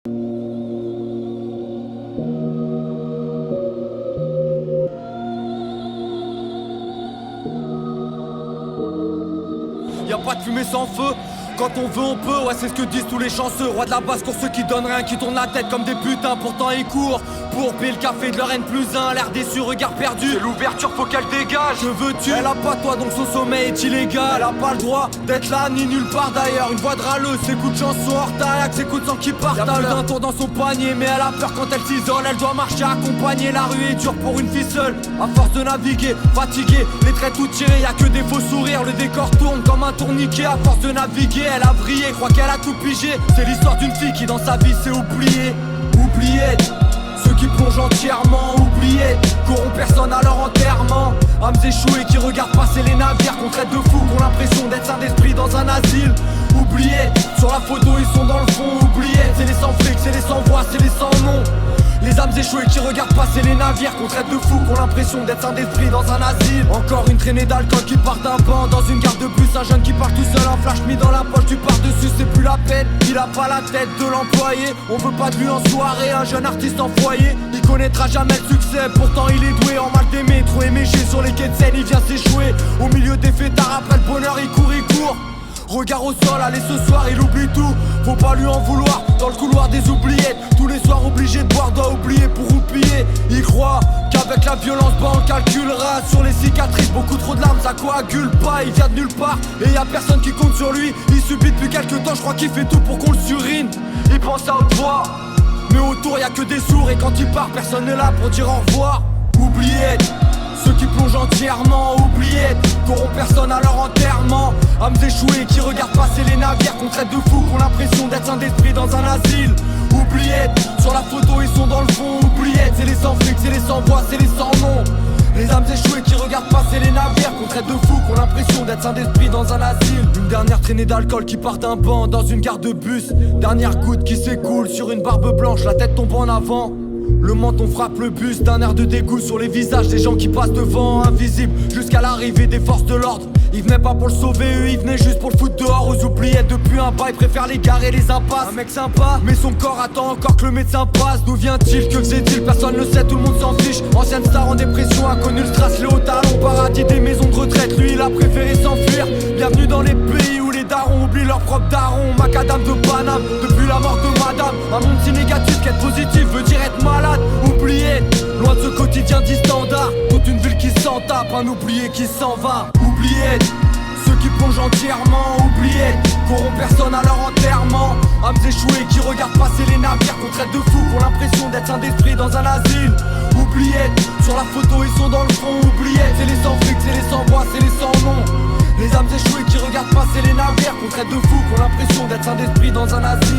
Y'a pas de fumée sans feu. Quand on veut on peut, ouais c'est ce que disent tous les chanceux. Roi de la basse pour ceux qui donnent rien, qui tournent la tête comme des putains. Pourtant ils courent pour payer le café de leur N+1. L'air déçu, regard perdu, c'est l'ouverture, faut qu'elle dégage. Je veux tu, elle a pas toi donc son sommeil est illégal. Elle a pas le droit d'être là ni nulle part d'ailleurs. Une voix de râleuse, ses coups de chanson hors taille, ses coups de sang qui partent. Y'a plus d'un tour dans son panier, mais elle a peur quand elle s'isole. Elle doit marcher accompagnée, la rue est dure pour une fille seule. À force de naviguer, fatiguée, les traits tout tirés, y'a que des faux sourires. Le décor tourne comme un tourniquet. À force de naviguer, elle a brillé, croit qu'elle a tout pigé. C'est l'histoire d'une fille qui dans sa vie s'est oubliée. Oubliée, ceux qui plongent entièrement, oubliés, qu'auront personne à leur enterrement. Âmes échouées qui regardent passer les navires, qu'on traite de fous, qui ont l'impression d'être saints d'esprit dans un asile. Oubliés, sur la photo ils sont dans le fond. Oubliés, c'est les sans flics, c'est les sans voix, c'est les sans nom. Les âmes échouées qui regardent passer les navires, qu'on traite de fous, qui ont l'impression d'être saints d'esprit dans un asile. Encore une traînée d'alcool qui part d'un banc dans une gare de bus. Un jeune qui parle tout seul, un flash mis dans la poche du par-dessus. C'est plus la peine, il a pas la tête de l'employé. On veut pas de lui en soirée, un jeune artiste en foyer. Il connaîtra jamais le succès, pourtant il est doué en mal d'aimer. Trop éméché sur les quais de Seine, il vient s'échouer. Au milieu des fêtards, après le bonheur il court, il court. Regard au sol, allez ce soir il oublie tout. Faut pas lui en vouloir, dans le couloir des oubliettes. Tous les soirs obligé de boire, doit oublier pour roupiller. Il croit qu'avec la violence, bah on calculera. Sur les cicatrices, beaucoup trop de larmes, ça coagule pas. Il vient de nulle part, et y a personne qui compte sur lui. Il subit depuis quelques temps, je crois qu'il fait tout pour qu'on le surine. Il pense à haute voix, mais autour y a que des sourds. Et quand il part, personne n'est là pour dire au revoir. Oubliez ceux qui plongent entièrement, oubliés, qu'auront personne à leur enterrement. Âmes échouées qui regardent passer les navires, qu'on traite de fous, qui ont l'impression d'être saints d'esprit dans un asile. Oubliés, sur la photo ils sont dans le fond. Oubliés, c'est les sans flics, c'est les sans voix, c'est les sans nom. Les âmes échouées qui regardent passer les navires, qu'on traite de fous, qui ont l'impression d'être saints d'esprit dans un asile. Une dernière traînée d'alcool qui part d'un banc dans une gare de bus. Dernière goutte qui s'écoule sur une barbe blanche, la tête tombe en avant. Le menton frappe le bus d'un air de dégoût sur les visages des gens qui passent devant, invisibles, jusqu'à l'arrivée des forces de l'ordre. Ils venaient pas pour le sauver, eux ils venaient juste pour le foutre dehors. Aux oubliettes depuis un bail, préfèrent les garer les impasses. Un mec sympa, mais son corps attend encore que le médecin passe. D'où vient-il, que faisait-il, personne ne sait, tout le monde s'en fiche. Ancienne star en dépression, inconnu le strass, les hauts talons. Paradis des maisons de retraite, lui il a préféré s'enfuir. Bienvenue dans les pays où les darons oublient leur propre daron. Macadam de Paname, depuis la mort de madame. Un monde si négatif qu'être positif veut dire être malade. Oublié, loin de ce quotidien dit standard. Toute une ville qui s'en tape, un oublié qui s'en va. Oublié, ceux qui plongent entièrement, oubliés, qu'auront personne à leur enterrement. Âmes échouées qui regardent passer les navires, qu'on traite de fous, qui ont l'impression d'être saints d'esprit dans un asile. Oubliés, sur la photo ils sont dans le fond. Oubliés, c'est les sans flics, c'est les sans voix, c'est les sans nom. Les âmes échouées qui regardent passer les navires, qu'on traite de fous, qui ont l'impression d'être saints d'esprit dans un asile.